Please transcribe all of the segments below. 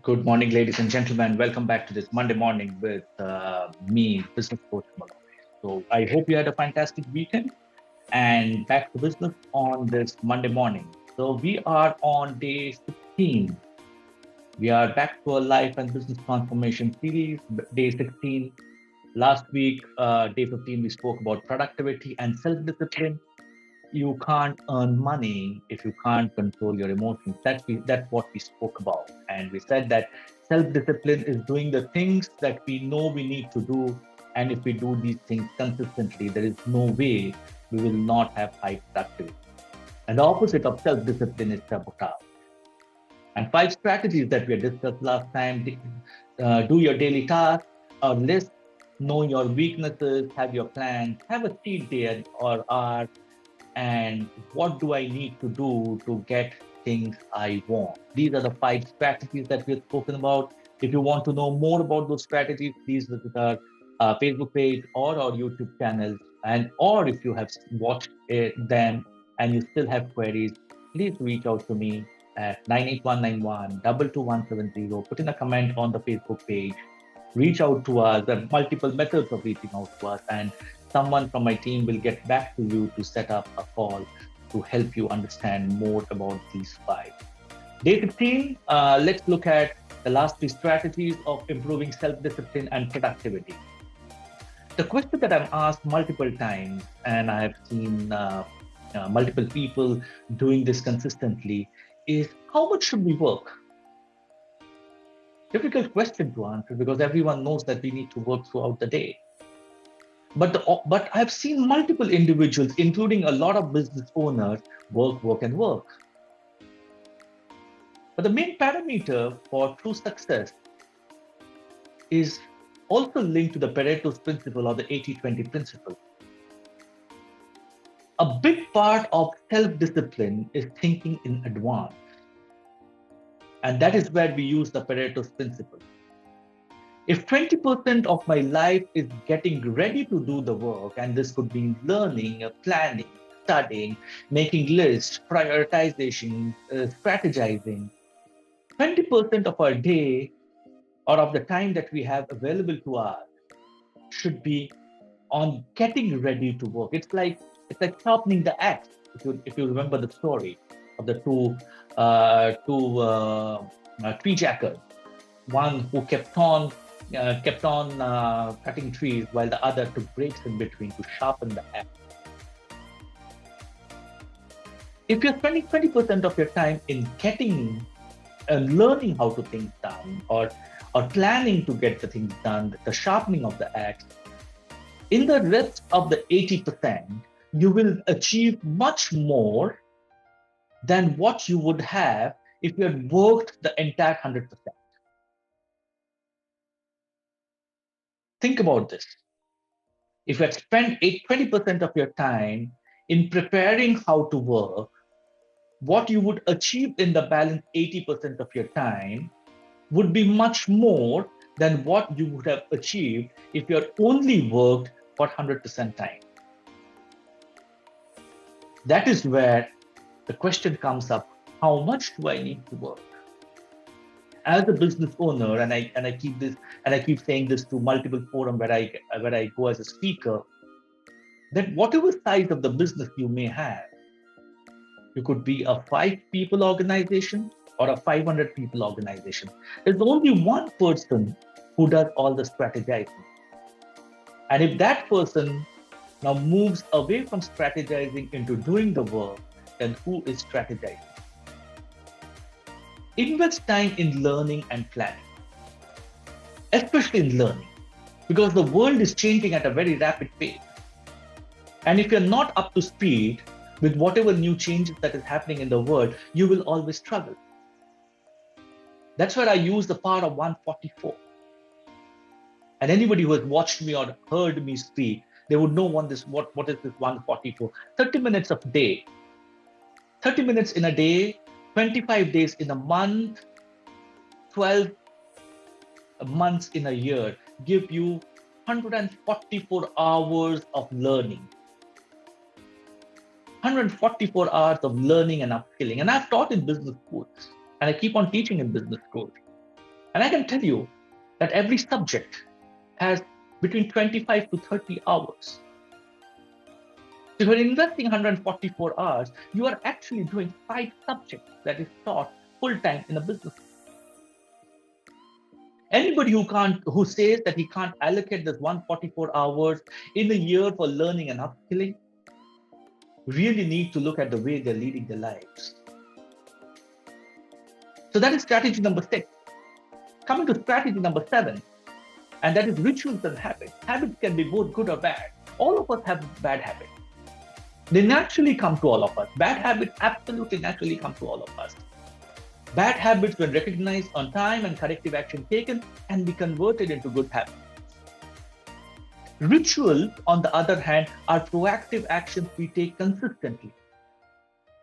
Good morning, ladies and gentlemen. Welcome back to this Monday morning with me, business coach Moloy. So I hope you had a fantastic weekend and back to business on this Monday morning. So we are on day 16. We are back to our life and business transformation series, day 16. Last week, day 15, we spoke about productivity and self-discipline. You can't earn money if you can't control your emotions. That's what we spoke about. And we said that self-discipline is doing the things that we know we need to do. And if we do these things consistently, there is no way we will not have high productivity. And the opposite of self-discipline is sabotage. And five strategies that we had discussed last time: do your daily tasks or list, know your weaknesses, have your plans, have a cheat day or hour, and what do I need to do to get things I want? These are the five strategies that we've spoken about. If you want to know more about those strategies, please visit our Facebook page or our YouTube channel. And or if you have watched them and you still have queries, please reach out to me at 98191 22170. Put in a comment on the Facebook page. Reach out to us. There are multiple methods of reaching out to us, and someone from my team will get back to you to set up a call to help you understand more about these five. Day 15, let's look at the last three strategies of improving self discipline and productivity. The question that I've asked multiple times, and I've seen multiple people doing this consistently, is how much should we work? Difficult question to answer because everyone knows that we need to work throughout the day. But I've seen multiple individuals, including a lot of business owners, work, work, and work. But the main parameter for true success is also linked to the Pareto's principle or the 80-20 principle. A big part of self-discipline is thinking in advance. And that is where we use the Pareto's principle. If 20% of my life is getting ready to do the work, and this could be learning, planning, studying, making lists, prioritization, strategizing, 20% of our day or of the time that we have available to us should be on getting ready to work. It's like sharpening the axe. If you remember the story of the two tree jackers, one who kept on cutting trees while the other took breaks in between to sharpen the axe. If you're spending 20% of your time in getting and learning how to think down or planning to get the things done, the sharpening of the axe, in the rest of the 80%, you will achieve much more than what you would have if you had worked the entire 100%. Think about this. If you had spent 20% of your time in preparing how to work, what you would achieve in the balance 80% of your time would be much more than what you would have achieved if you had only worked for 100% time. That is where the question comes up: how much do I need to work? As a business owner, and I keep saying this to multiple forum where I go as a speaker, that whatever size of the business you may have, you could be a 5 people organization or a 500 people organization. There's only one person who does all the strategizing. And if that person now moves away from strategizing into doing the work, then who is strategizing? Invest time in learning and planning, especially in learning, because the world is changing at a very rapid pace. And if you're not up to speed with whatever new changes that is happening in the world, you will always struggle. That's where I use the power of 144. And anybody who has watched me or heard me speak, they would know what is this 144. 30 minutes of day, 30 minutes in a day, 25 days in a month, 12 months in a year give you 144 hours of learning. 144 hours of learning and upskilling. And I've taught in business schools, and I keep on teaching in business schools. And I can tell you that every subject has between 25 to 30 hours. So if you're investing 144 hours, you are actually doing 5 subjects that is taught full-time in a business. Anybody who says that he can't allocate this 144 hours in a year for learning and upskilling really need to look at the way they're leading their lives. So that is strategy number 6. Coming to strategy number 7, and that is rituals and habits. Habits can be both good or bad. All of us have bad habits. They naturally come to all of us. Bad habits absolutely naturally come to all of us. Bad habits, when recognized on time and corrective action taken, can be converted into good habits. Rituals, on the other hand, are proactive actions we take consistently.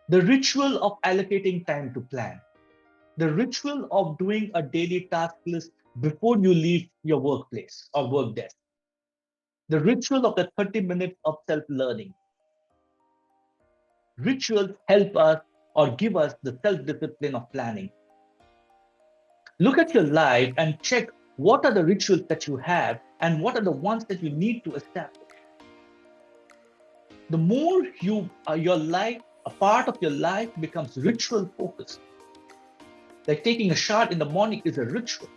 The ritual of allocating time to plan. The ritual of doing a daily task list before you leave your workplace or work desk. The ritual of the 30 minutes of self-learning. Rituals help us or give us the self-discipline of planning. Look at your life and check what are the rituals that you have and what are the ones that you need to establish. The more your life, a part of your life becomes ritual focused. Like taking a shower in the morning is a ritual.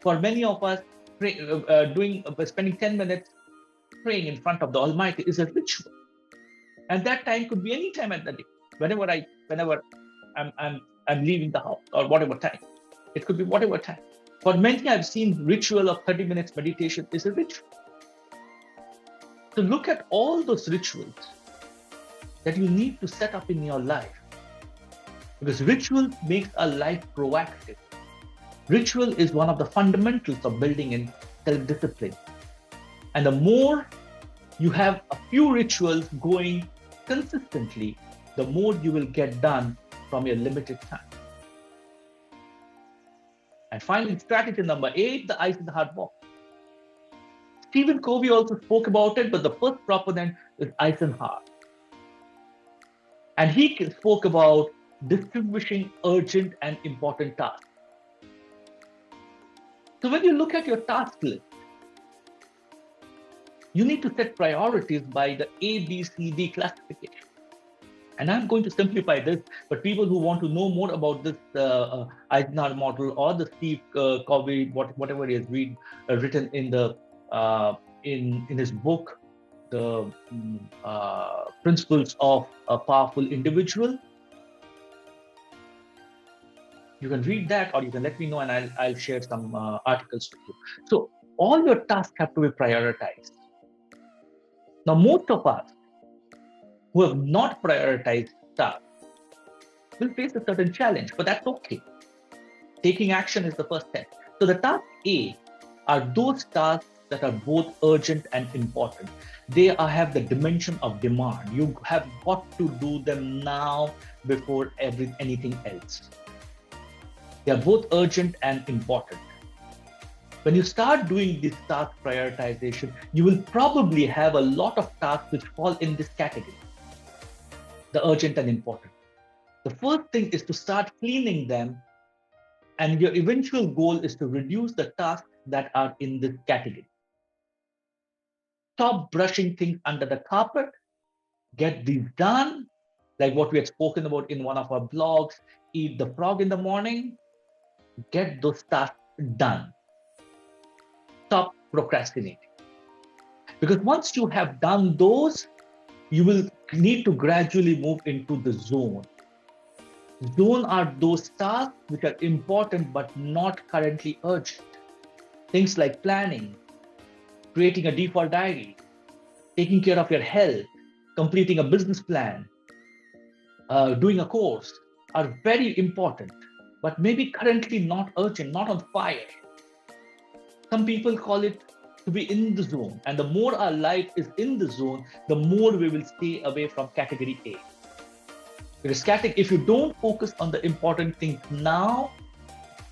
For many of us, spending 10 minutes praying in front of the Almighty is a ritual. And that time could be any time at the day, whenever I'm leaving the house or whatever time. It could be whatever time. For many, I've seen ritual of 30 minutes meditation is a ritual. So look at all those rituals that you need to set up in your life. Because ritual makes our life proactive. Ritual is one of the fundamentals of building in self-discipline. And the more you have a few rituals going consistently, the more you will get done from your limited time. And finally, strategy number 8, the ice in the hard box. Stephen Covey also spoke about it, but the first proponent is Eisenhower. And he spoke about distinguishing urgent and important tasks. So when you look at your task list, you need to set priorities by the A, B, C, D classification. And I'm going to simplify this, but people who want to know more about this Eisenhower model or the Steve Covey, whatever he has written in the in his book, the Principles of a Powerful Individual, you can read that, or you can let me know, and I'll share some articles with you. So all your tasks have to be prioritized. Now, most of us who have not prioritized tasks will face a certain challenge, but that's okay. Taking action is the first step. So the task A are those tasks that are both urgent and important. They have the dimension of demand. You have got to do them now before anything else. They are both urgent and important. When you start doing this task prioritization, you will probably have a lot of tasks which fall in this category, the urgent and important. The first thing is to start cleaning them, and your eventual goal is to reduce the tasks that are in this category. Stop brushing things under the carpet, get these done, like what we had spoken about in one of our blogs, eat the frog in the morning, get those tasks done. Stop procrastinating. Because once you have done those, you will need to gradually move into the zone. Zone are those tasks which are important but not currently urgent. Things like planning, creating a default diary, taking care of your health, completing a business plan, doing a course are very important, but maybe currently not urgent, not on fire. Some people call it to be in the zone. And the more our life is in the zone, the more we will stay away from category A. Because if you don't focus on the important things now,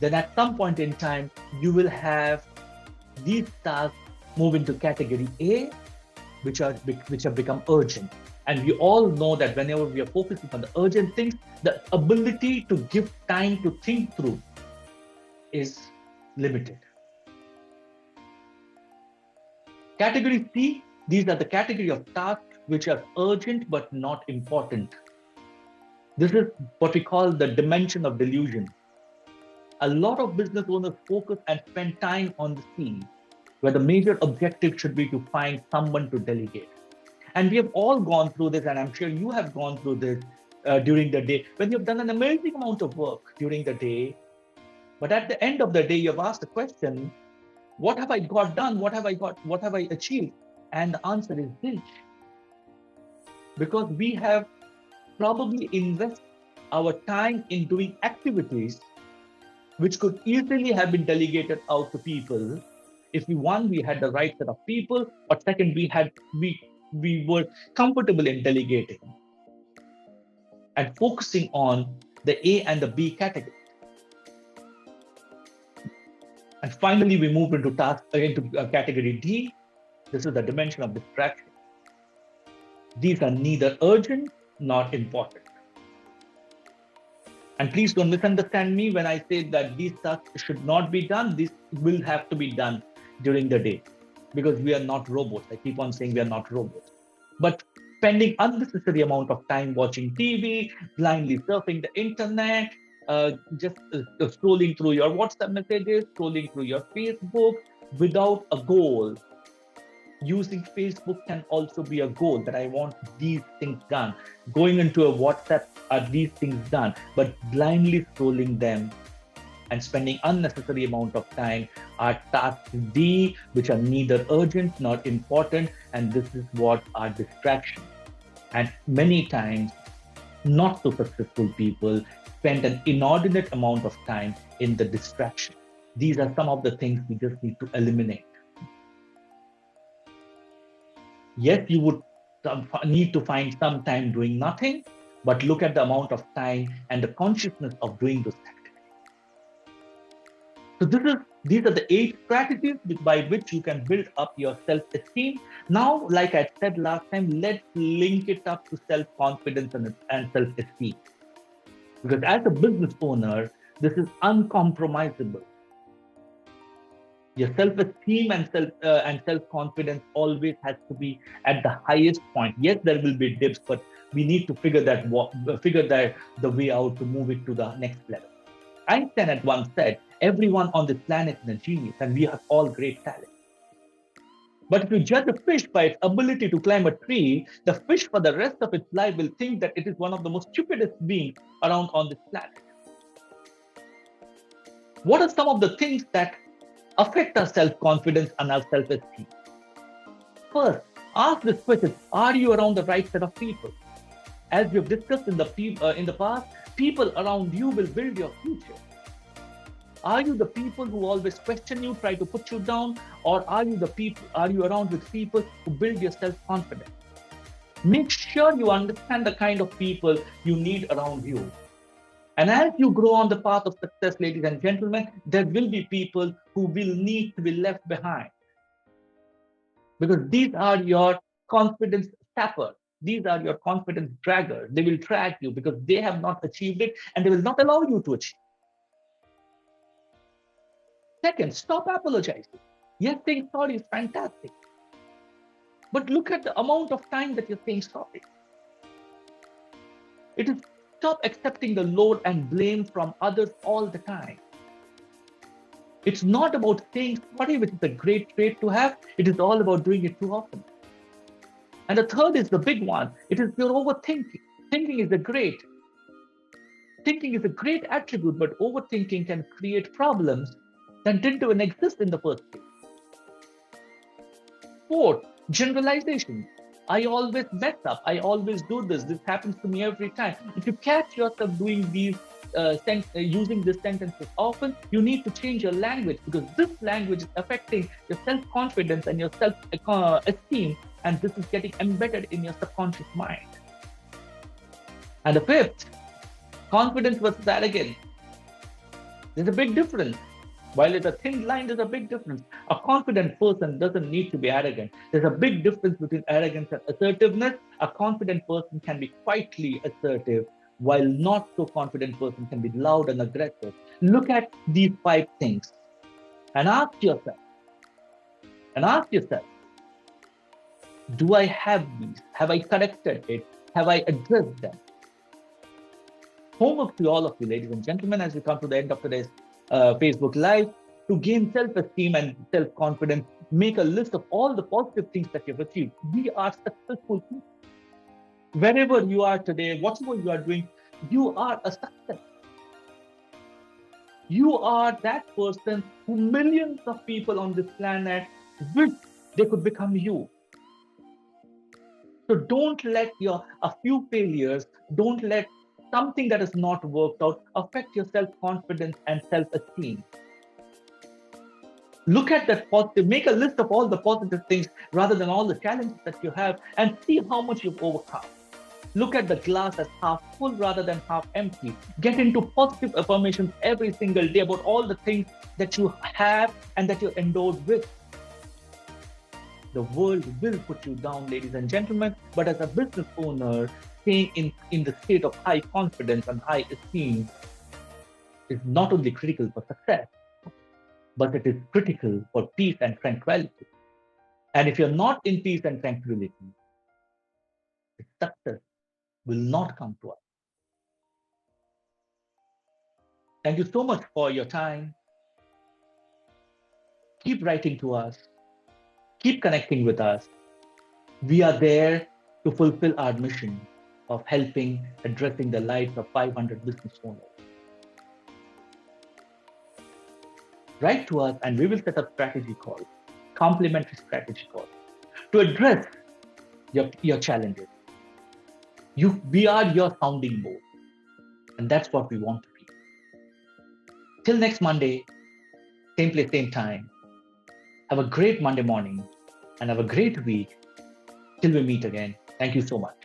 then at some point in time, you will have these tasks move into category A, which have become urgent. And we all know that whenever we are focusing on the urgent things, the ability to give time to think through is limited. Category C, these are the category of tasks which are urgent but not important. This is what we call the dimension of delusion. A lot of business owners focus and spend time on the C, where the major objective should be to find someone to delegate. And we have all gone through this, and I'm sure you have gone through this during the day, when you've done an amazing amount of work during the day, but at the end of the day, you've asked the question, what have I got done? What have I achieved? And the answer is this. Because we have probably invested our time in doing activities which could easily have been delegated out to people if we had the right set of people, or second, we were comfortable in delegating and focusing on the A and the B category. And finally, we move into category D. This is the dimension of distraction. These are neither urgent nor important. And please don't misunderstand me when I say that these tasks should not be done. This will have to be done during the day, because we are not robots. I keep on saying we are not robots. But spending unnecessary amount of time watching TV, blindly surfing the internet, just scrolling through your WhatsApp messages, scrolling through your Facebook without a goal. Using Facebook can also be a goal, that I want these things done. Going into a WhatsApp, are these things done? But blindly scrolling them and spending unnecessary amount of time are tasks D, which are neither urgent nor important, and this is what are distractions. And many times, not so successful people spend an inordinate amount of time in the distraction. These are some of the things we just need to eliminate. Yes, you would need to find some time doing nothing, but look at the amount of time and the consciousness of doing those activities. So these are the 8 strategies by which you can build up your self-esteem. Now, like I said last time, let's link it up to self-confidence and self-esteem. Because as a business owner, this is uncompromisable. Your self-esteem and self-confidence always has to be at the highest point. Yes, there will be dips, but we need to figure the way out to move it to the next level. Einstein had once said, everyone on this planet is a genius, and we have all great talent. But if you judge a fish by its ability to climb a tree, the fish for the rest of its life will think that it is one of the most stupidest beings around on this planet. What are some of the things that affect our self-confidence and our self-esteem? First, ask this question, are you around the right set of people? As we've discussed in the past, people around you will build your future. Are you the people who always question you, try to put you down, or are you around with people who build your self-confidence? Make sure you understand the kind of people you need around you. And as you grow on the path of success, ladies and gentlemen, there will be people who will need to be left behind. Because these are your confidence sappers. These are your confidence draggers. They will drag you because they have not achieved it, and they will not allow you to achieve. Second, stop apologizing. Yes, saying sorry is fantastic. But look at the amount of time that you're saying sorry. It is stop accepting the load and blame from others all the time. It's not about saying sorry, which is a great trait to have. It is all about doing it too often. And the third is the big one. It is your overthinking. Thinking is a great attribute, but overthinking can create problems that didn't even exist in the first place. Fourth, generalization. I always mess up. I always do this. This happens to me every time. If you catch yourself doing these, using these sentences often, you need to change your language, because this language is affecting your self-confidence and your self-esteem, and this is getting embedded in your subconscious mind. And the fifth, confidence versus arrogance. There's a big difference. While it's a thin line, there's a big difference. A confident person doesn't need to be arrogant. There's a big difference between arrogance and assertiveness. A confident person can be quietly assertive, while not so confident person can be loud and aggressive. Look at these 5 things. and ask yourself, do I have these? Have I corrected it? Have I addressed them? Homework to all of you, ladies and gentlemen, as we come to the end of today's Facebook Live, to gain self-esteem and self-confidence, make a list of all the positive things that you've achieved. We are successful people. Wherever you are today, whatever you are doing, you are a success. You are that person who millions of people on this planet wish they could become you. So don't let a few failures, don't let something that has not worked out affect your self-confidence and self-esteem. Look at that positive, make a list of all the positive things rather than all the challenges that you have, and see how much you've overcome. Look at the glass as half full rather than half empty. Get into positive affirmations every single day about all the things that you have and that you're endowed with. The world will put you down, ladies and gentlemen, but as a business owner, staying in the state of high confidence and high esteem is not only critical for success, but it is critical for peace and tranquility. And if you're not in peace and tranquility, success will not come to us. Thank you so much for your time. Keep writing to us. Keep connecting with us. We are there to fulfill our mission of helping addressing the lives of 500 business owners. Write to us and we will set up strategy calls, complementary strategy calls, to address your challenges. We are your sounding board, and that's what we want to be. Till next Monday, same place, same time. Have a great Monday morning and have a great week. Till we meet again. Thank you so much.